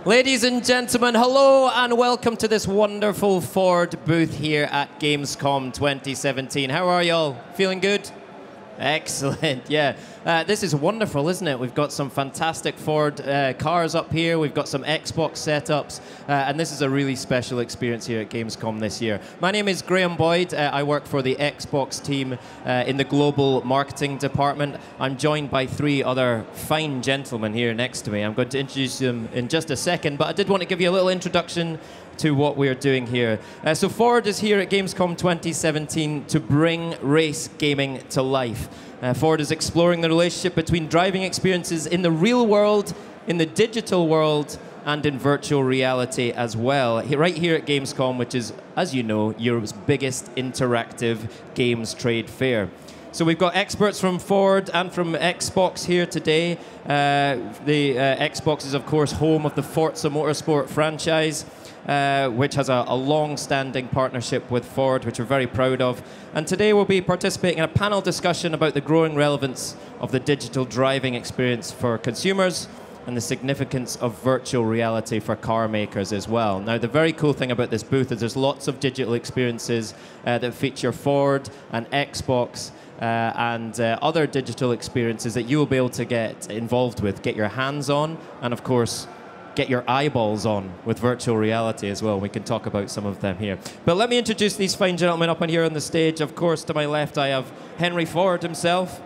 Ladies and gentlemen, hello and welcome to this wonderful Ford booth here at Gamescom 2017. How are y'all? Feeling good? Excellent, yeah. This is wonderful, isn't it? We've got some fantastic Ford cars up here. We've got some Xbox setups. And this is a really special experience here at Gamescom this year. My name is Graham Boyd. I work for the Xbox team in the global marketing department. I'm joined by three other fine gentlemen here next to me. I'm going to introduce them in just a second, but I did want to give you a little introduction to what we're doing here. So Ford is here at Gamescom 2017 to bring race gaming to life. Ford is exploring the relationship between driving experiences in the real world, in the digital world, and in virtual reality as well. Right here at Gamescom, which is, as you know, Europe's biggest interactive games trade fair. So we've got experts from Ford and from Xbox here today. The Xbox is, of course, home of the Forza Motorsport franchise, which has a long-standing partnership with Ford, which we're very proud of. And today we'll be participating in a panel discussion about the growing relevance of the digital driving experience for consumers and the significance of virtual reality for car makers as well. Now, the very cool thing about this booth is there's lots of digital experiences that feature Ford and Xbox and other digital experiences that you will be able to get involved with, get your hands on, and of course, get your eyeballs on with virtual reality as well. We can talk about some of them here. But let me introduce these fine gentlemen up on here on the stage. Of course, to my left, I have Henry Ford himself,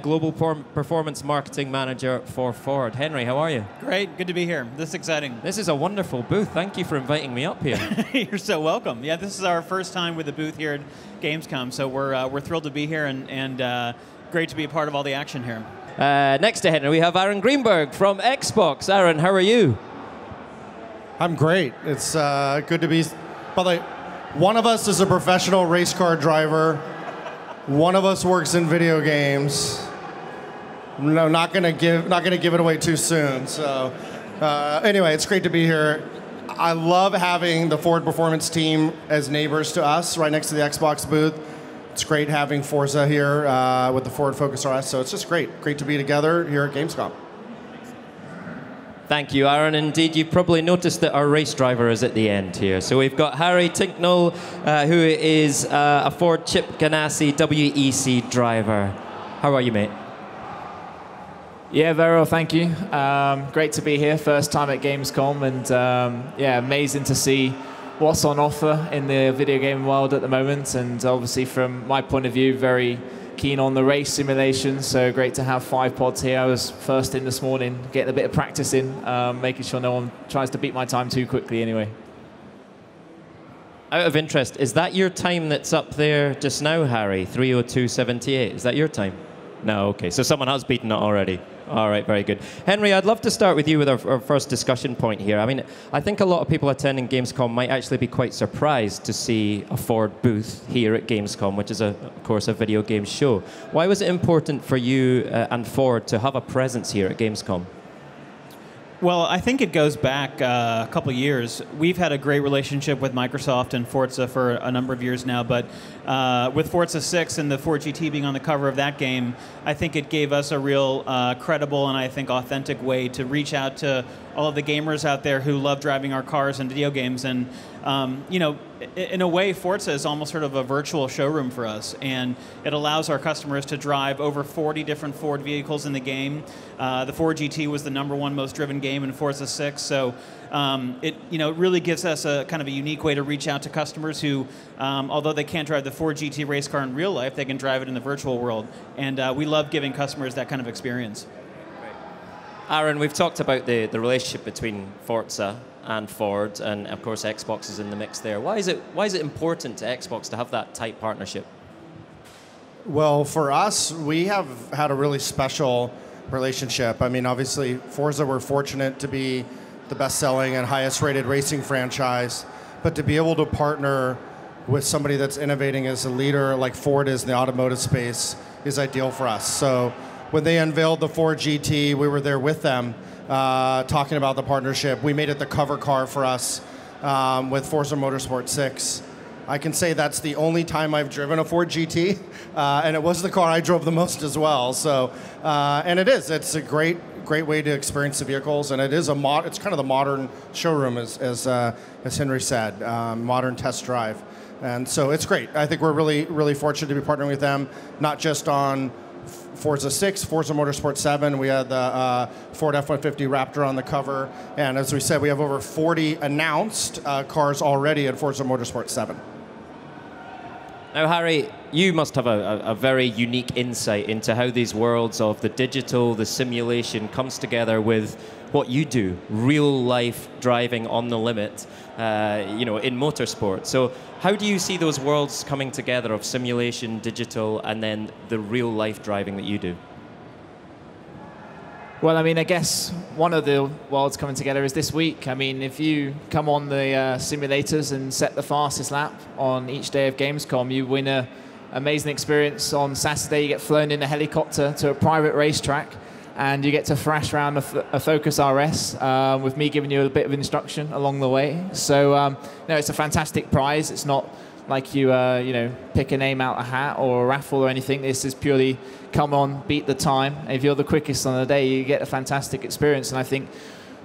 Global Performance Marketing Manager for Ford. Henry, how are you? Great, good to be here. This is exciting. This is a wonderful booth. Thank you for inviting me up here. You're so welcome. Yeah, this is our first time with the booth here at Gamescom, so we're thrilled to be here and great to be a part of all the action here. Next to Henry, we have Aaron Greenberg from Xbox. Aaron, how are you? I'm great. It's good to be. By the way, one of us is a professional race car driver. One of us works in video games. No, not gonna give it away too soon. So, anyway, it's great to be here. I love having the Ford Performance team as neighbors to us, right next to the Xbox booth. It's great having Forza here with the Ford Focus RS. So it's just great to be together here at Gamescom. Thank you, Aaron. Indeed, you've probably noticed that our race driver is at the end here. So we've got Harry Tinknell, who is a Ford Chip Ganassi WEC driver. How are you, mate? Yeah, very well, thank you. Great to be here, first time at Gamescom, and yeah, amazing to see what's on offer in the video game world at the moment. And obviously, from my point of view, very keen on the race simulation, so great to have 5 pods here. I was first in this morning, getting a bit of practice in, making sure no one tries to beat my time too quickly anyway. Out of interest, is that your time that's up there just now, Harry? 3:02.78. Is that your time? No, okay. So someone has beaten it already. All right, very good. Henry, I'd love to start with you with our first discussion point here. I mean, I think a lot of people attending Gamescom might actually be quite surprised to see a Ford booth here at Gamescom, which is, of course, a video game show. Why was it important for you and Ford to have a presence here at Gamescom? Well, I think it goes back a couple of years. We've had a great relationship with Microsoft and Forza for a number of years now, but with Forza 6 and the Ford GT being on the cover of that game, I think it gave us a real credible and I think authentic way to reach out to all of the gamers out there who love driving our cars and video games. And you know, in a way, Forza is almost sort of a virtual showroom for us, and it allows our customers to drive over 40 different Ford vehicles in the game. The Ford GT was the #1 most driven game in Forza 6, so it really gives us a kind of a unique way to reach out to customers who, although they can't drive the Ford GT race car in real life, they can drive it in the virtual world, and we love giving customers that kind of experience. Aaron, we've talked about the relationship between Forza and Ford, and of course Xbox is in the mix there. Why is it important to Xbox to have that tight partnership? Well, for us, we have had a really special relationship. I mean, obviously, Forza, we're fortunate to be the best-selling and highest-rated racing franchise, but to be able to partner with somebody that's innovating as a leader like Ford is in the automotive space is ideal for us. So when they unveiled the Ford GT, we were there with them talking about the partnership. We made it the cover car for us with Forza Motorsport 6. I can say that's the only time I've driven a Ford GT, and it was the car I drove the most as well. So, and it's a great great way to experience the vehicles, and it is it's kind of the modern showroom, as Henry said, modern test drive. And so it's great. I think we're really, really fortunate to be partnering with them, not just on Forza 6, Forza Motorsport 7. We had the Ford F-150 Raptor on the cover. And as we said, we have over 40 announced cars already at Forza Motorsport 7. Now, Harry, you must have a very unique insight into how these worlds of the digital, the simulation comes together with what you do, real-life driving on the limit, in motorsport. So how do you see those worlds coming together of simulation, digital, and then the real-life driving that you do? Well, I mean, I guess one of the worlds coming together is this week. I mean, if you come on the simulators and set the fastest lap on each day of Gamescom, you win an amazing experience. On Saturday, you get flown in a helicopter to a private racetrack, and you get to thrash around a Focus RS with me giving you a bit of instruction along the way. So, no, it's a fantastic prize. It's not like you, pick a name out a hat or a raffle or anything. This is purely come on, beat the time. If you're the quickest on the day, you get a fantastic experience. And I think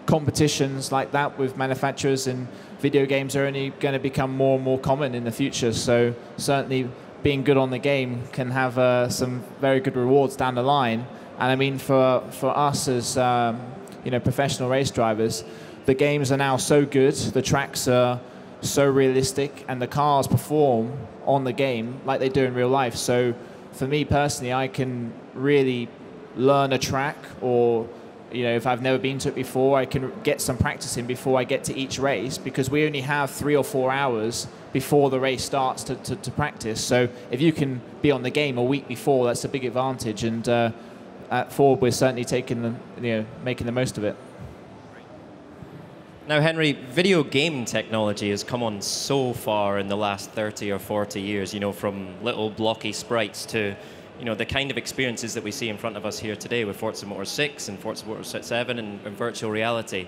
competitions like that with manufacturers and video games are only going to become more and more common in the future. So certainly being good on the game can have some very good rewards down the line. And I mean, for us as professional race drivers, the games are now so good, the tracks are so realistic, and the cars perform on the game like they do in real life. So for me personally, I can really learn a track, or if I've never been to it before, I can get some practice in before I get to each race, because we only have 3 or 4 hours before the race starts to practice. So if you can be on the game a week before, that's a big advantage. And at Ford, we're certainly making the most of it. Now, Henry, video game technology has come on so far in the last 30 or 40 years, from little blocky sprites to, the kind of experiences that we see in front of us here today with Forza Motorsport 6 and Forza Motorsport 7 and virtual reality.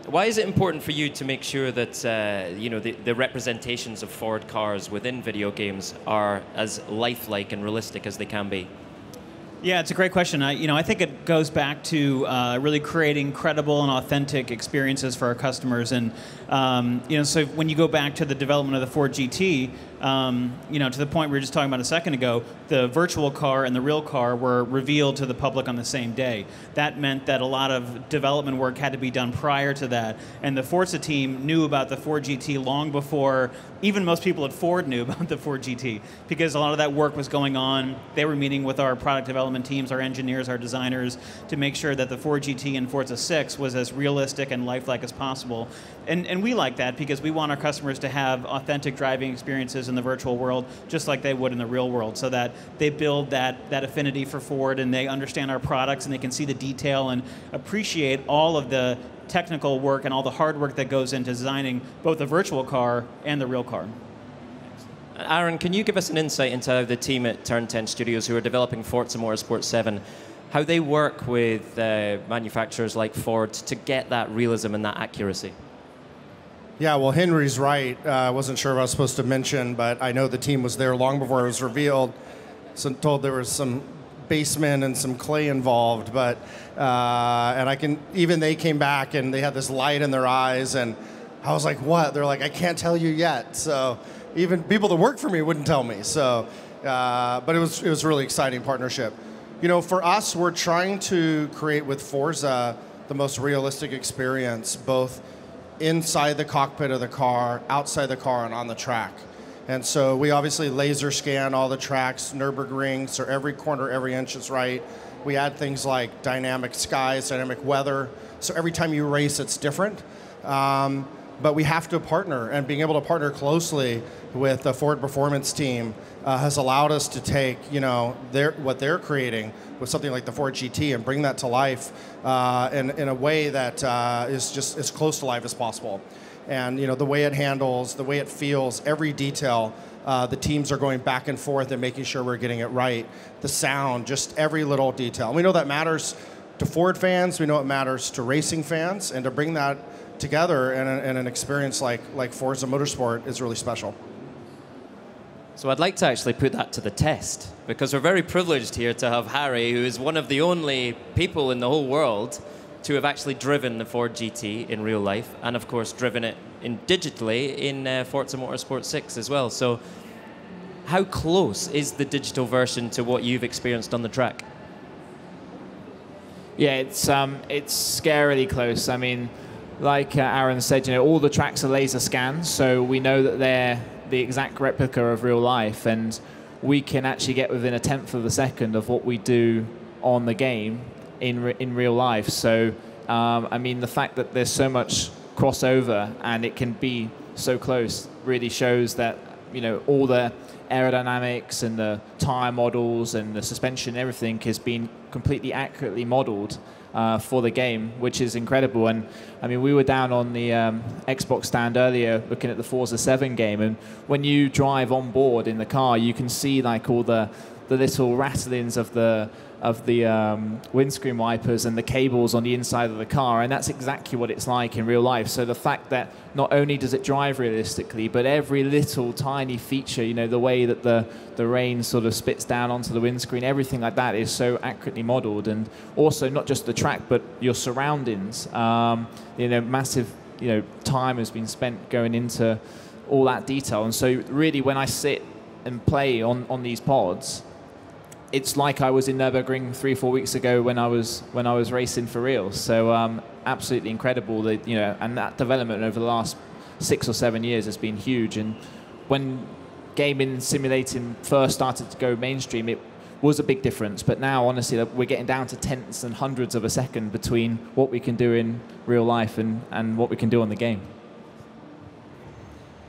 Why is it important for you to make sure that, the representations of Ford cars within video games are as lifelike and realistic as they can be? Yeah, it's a great question. I think it goes back to really creating credible and authentic experiences for our customers. And so when you go back to the development of the Ford GT, to the point we were just talking about a second ago, the virtual car and the real car were revealed to the public on the same day. That meant that a lot of development work had to be done prior to that. And the Forza team knew about the Ford GT long before even most people at Ford knew about the Ford GT, because a lot of that work was going on. They were meeting with our product development teams, our engineers, our designers, to make sure that the Ford GT and Forza 6 was as realistic and lifelike as possible. And we like that because we want our customers to have authentic driving experiences in the virtual world, just like they would in the real world, so that they build that affinity for Ford, and they understand our products, and they can see the detail and appreciate all of the technical work and all the hard work that goes into designing both the virtual car and the real car. Aaron, can you give us an insight into how the team at Turn 10 Studios, who are developing Forza Motorsport 7, how they work with manufacturers like Ford to get that realism and that accuracy? Yeah, well, Henry's right. I wasn't sure if I was supposed to mention, but I know the team was there long before it was revealed. So told there was some basement and some clay involved, but even they came back and they had this light in their eyes, and I was like, what? They're like, I can't tell you yet. So even people that work for me wouldn't tell me. So, but it was a really exciting partnership. For us, we're trying to create with Forza the most realistic experience, both inside the cockpit of the car, outside the car, and on the track. And so we obviously laser scan all the tracks, Nürburgring, so every corner, every inch is right. We add things like dynamic skies, dynamic weather, so every time you race, it's different. But we have to partner, and being able to partner closely with the Ford Performance team has allowed us to take, what they're creating with something like the Ford GT and bring that to life in a way that is just as close to life as possible. And the way it handles, the way it feels, every detail, the teams are going back and forth and making sure we're getting it right. The sound, just every little detail. And we know that matters to Ford fans. We know it matters to racing fans, and to bring that together in an experience like Forza Motorsport is really special. So I'd like to actually put that to the test, because we're very privileged here to have Harry, who is one of the only people in the whole world to have actually driven the Ford GT in real life, and of course driven it digitally in Forza Motorsport 6 as well. So how close is the digital version to what you've experienced on the track? Yeah, it's scarily close. I mean, like Aaron said, all the tracks are laser scans, so we know that they're the exact replica of real life, and we can actually get within a tenth of a second of what we do on the game in real life. So, I mean, the fact that there's so much crossover and it can be so close really shows that, all the aerodynamics and the tire models and the suspension, everything has been completely accurately modeled for the game, which is incredible. And I mean, we were down on the Xbox stand earlier looking at the Forza 7 game, and when you drive on board in the car, you can see like all the little rattlings of the windscreen wipers and the cables on the inside of the car, and that's exactly what it's like in real life. So the fact that not only does it drive realistically, but every little tiny feature, the way that the rain sort of spits down onto the windscreen, everything like that is so accurately modeled. And also not just the track, but your surroundings. Massive time has been spent going into all that detail. And so really, when I sit and play on these pods, it's like I was in Nürburgring 3-4 weeks ago when I was racing for real. So absolutely incredible that and that development over the last 6 or 7 years has been huge. And when gaming simulating first started to go mainstream, it was a big difference. But now, honestly, we're getting down to tenths and hundreds of a second between what we can do in real life and what we can do on the game.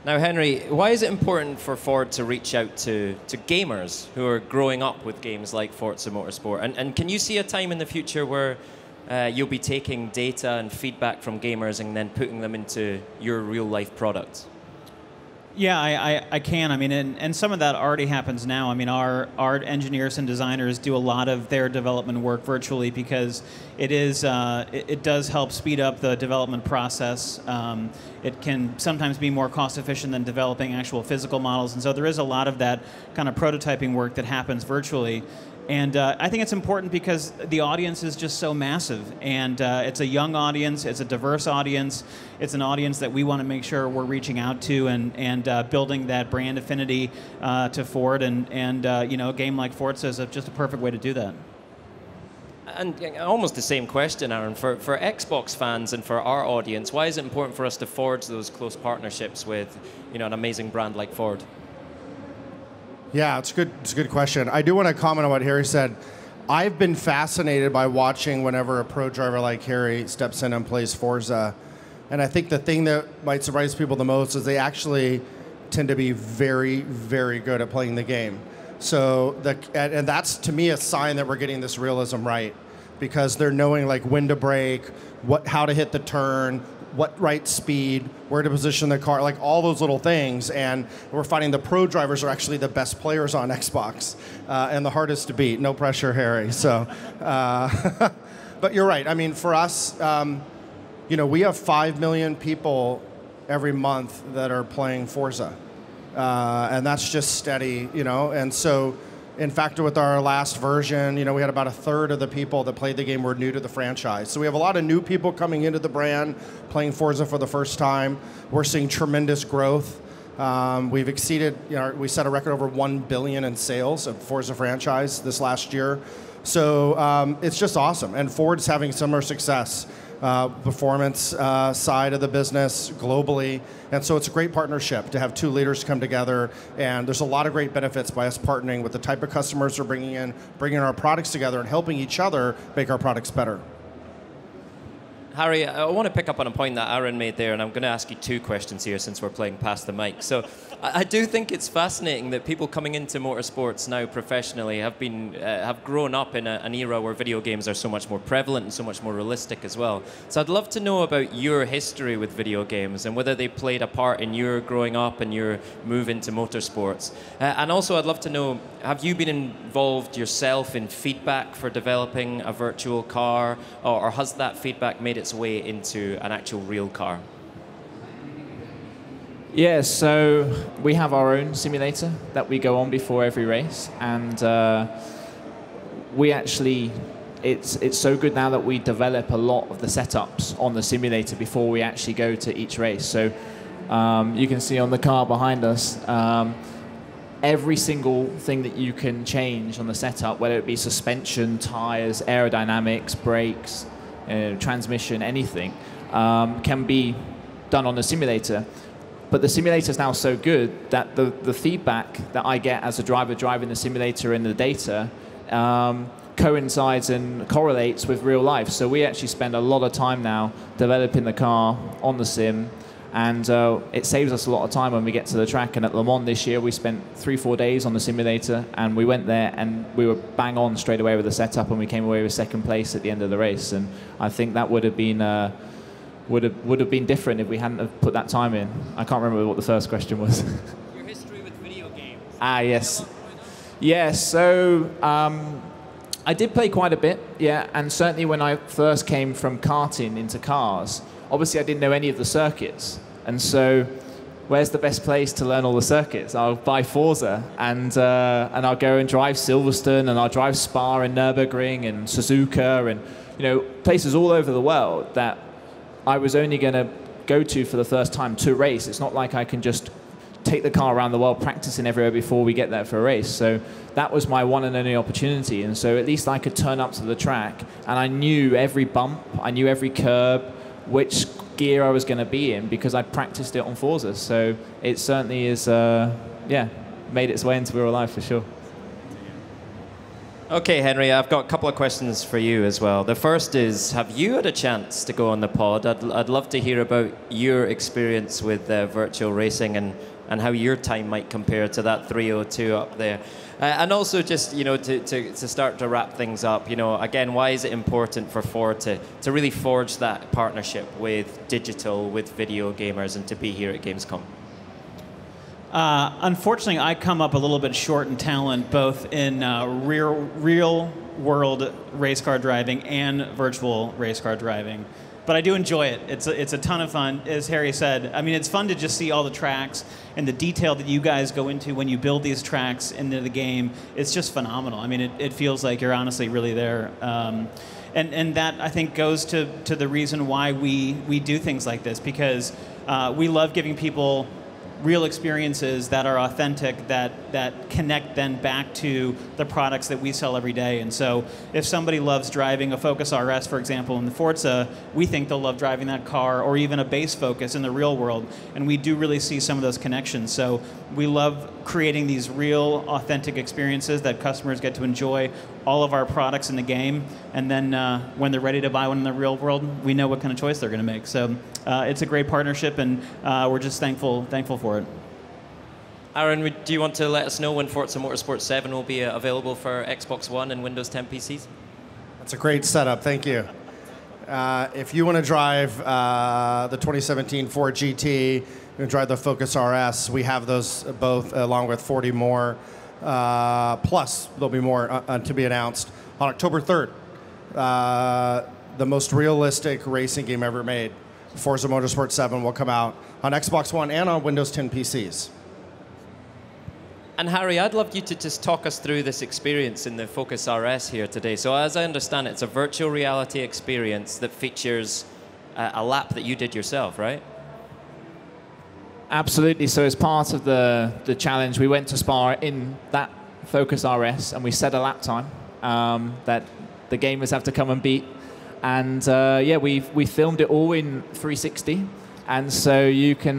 Now, Henry, why is it important for Ford to reach out to gamers who are growing up with games like Forza Motorsport? And can you see a time in the future where you'll be taking data and feedback from gamers and then putting them into your real-life product? Yeah, I can. I mean, and some of that already happens now. I mean, our engineers and designers do a lot of their development work virtually because it does help speed up the development process. It can sometimes be more cost efficient than developing actual physical models, and so there is a lot of that kind of prototyping work that happens virtually. And I think it's important because the audience is just so massive, and it's a young audience, it's a diverse audience, it's an audience that we want to make sure we're reaching out to and building that brand affinity to Ford, and a game like Forza is just a perfect way to do that. And almost the same question, Aaron, for Xbox fans and for our audience, why is it important for us to forge those close partnerships with an amazing brand like Ford? Yeah, it's a good question. I do want to comment on what Harry said. I've been fascinated by watching whenever a pro driver like Harry steps in and plays Forza. And I think the thing that might surprise people the most is they actually tend to be very, very good at playing the game. So, and that's, to me, a sign that we're getting this realism right. Because they're knowing like when to brake, how to hit the turn, what right speed, where to position the car, like all those little things. And we're finding the pro drivers are actually the best players on Xbox and the hardest to beat. No pressure, Harry. So, but you're right. I mean, for us, we have 5 million people every month that are playing Forza. And that's just steady, And so, in fact, with our last version, we had about a third of the people that played the game were new to the franchise. So we have a lot of new people coming into the brand, playing Forza for the first time. We're seeing tremendous growth. We've exceeded, we set a record over 1 billion in sales of Forza franchise this last year. So it's just awesome. And Ford's having similar success. Performance side of the business globally. And so it's a great partnership to have two leaders come together. And there's a lot of great benefits by us partnering with the type of customers we're bringing our products together and helping each other make our products better. Harry, I want to pick up on a point that Aaron made there, and I'm going to ask you 2 questions here since we're playing past the mic. So I do think it's fascinating that people coming into motorsports now professionally have grown up in an era where video games are so much more prevalent and so much more realistic as well. So I'd love to know about your history with video games and whether they played a part in your growing up and your move into motorsports. And also I'd love to know, have you been involved yourself in feedback for developing a virtual car, or has that feedback made its way into an actual real car? Yeah, so we have our own simulator that we go on before every race, and we actually, it's so good now that we develop a lot of the setups on the simulator before we actually go to each race. So you can see on the car behind us, every single thing that you can change on the setup, whether it be suspension, tires, aerodynamics, brakes, transmission, anything, can be done on the simulator. But the simulator is now so good that the feedback that I get as a driver driving the simulator and the data coincides and correlates with real life. So we actually spend a lot of time now developing the car on the sim, and it saves us a lot of time when we get to the track. And at Le Mans this year, we spent 3-4 days on the simulator, and we went there and we were bang on straight away with the setup, and we came away with second place at the end of the race. And I think that would have been would have been different if we hadn't have put that time in. I can't remember what the first question was. Your history with video games. Ah, yes. Yeah, so I did play quite a bit, yeah, and certainly when I first came from karting into cars, obviously I didn't know any of the circuits, and so where's the best place to learn all the circuits? I'll buy Forza, and I'll go and drive Silverstone, and I'll drive Spa and Nürburgring and Suzuka, and places all over the world that I was only going to go to for the first time to race. It's not like I can just take the car around the world practicing everywhere before we get there for a race. So that was my one and only opportunity. And so at least I could turn up to the track and I knew every bump, I knew every curb, which gear I was going to be in because I practiced it on Forza. So it certainly is, made its way into real life for sure. Okay, Henry, I've got a couple of questions for you as well. The first is, have you had a chance to go on the pod? I'd love to hear about your experience with virtual racing and how your time might compare to that 3:02 up there. And also just, to start to wrap things up, again, why is it important for Ford to really forge that partnership with digital, with video gamers, and to be here at Gamescom? Unfortunately, I come up a little bit short in talent, both in real-world race car driving and virtual race car driving. But I do enjoy it. It's a ton of fun. As Harry said, I mean, it's fun to just see all the tracks and the detail that you guys go into when you build these tracks into the game. It's just phenomenal. I mean, it feels like you're honestly really there. And that, I think, goes to the reason why we do things like this, because we love giving people real experiences that are authentic, that connect then back to the products that we sell every day. And so if somebody loves driving a Focus RS, for example, in the Forza, we think they'll love driving that car, or even a base Focus in the real world. And we do really see some of those connections. So we love creating these real, authentic experiences that customers get to enjoy all of our products in the game. And then when they're ready to buy one in the real world, we know what kind of choice they're going to make. So it's a great partnership, and we're just thankful for it. Aaron, do you want to let us know when Forza Motorsport 7 will be available for Xbox One and Windows 10 PCs? That's a great setup. Thank you. If you want to drive the 2017 Ford GT, you drive the Focus RS, we have those both along with 40 more. Plus, there'll be more to be announced on October 3rd. The most realistic racing game ever made, Forza Motorsport 7, will come out on Xbox One and on Windows 10 PCs. And Harry, I'd love you to just talk us through this experience in the Focus RS here today. So as I understand it, it's a virtual reality experience that features a lap that you did yourself, right? Absolutely. So as part of the challenge, we went to Spa in that Focus RS, and we set a lap time that the gamers have to come and beat. And we filmed it all in 360. And so you can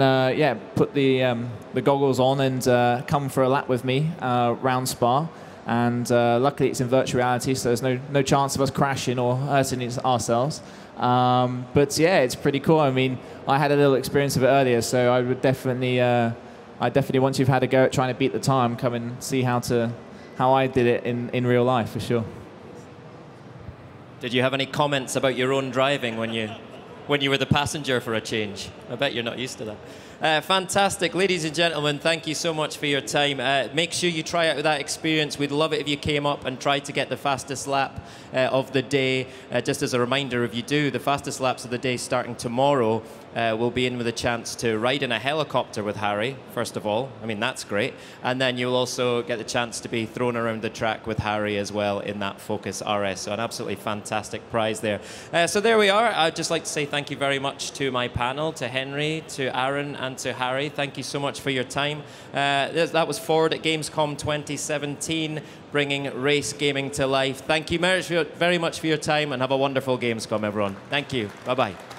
put the goggles on and come for a lap with me round Spa. And luckily it's in virtual reality, so there's no chance of us crashing or hurting ourselves. But yeah, it's pretty cool. I mean, I had a little experience of it earlier, so I would definitely, once you've had a go at trying to beat the time, come and see how I did it in real life for sure. Did you have any comments about your own driving when you were the passenger for a change? I bet you're not used to that. Fantastic. Ladies and gentlemen, thank you so much for your time. Make sure you try out that experience. We'd love it if you came up and tried to get the fastest lap of the day. Just as a reminder, if you do, the fastest laps of the day starting tomorrow will be in with a chance to ride in a helicopter with Harry, first of all. I mean, that's great. And then you'll also get the chance to be thrown around the track with Harry as well in that Focus RS. So an absolutely fantastic prize there. So there we are. I'd just like to say thank you very much to my panel, to Henry, to Aaron, and to Harry. Thank you so much for your time. That was Ford at Gamescom 2017, bringing race gaming to life. Thank you very much for your time, and have a wonderful Gamescom, everyone. Thank you. Bye-bye.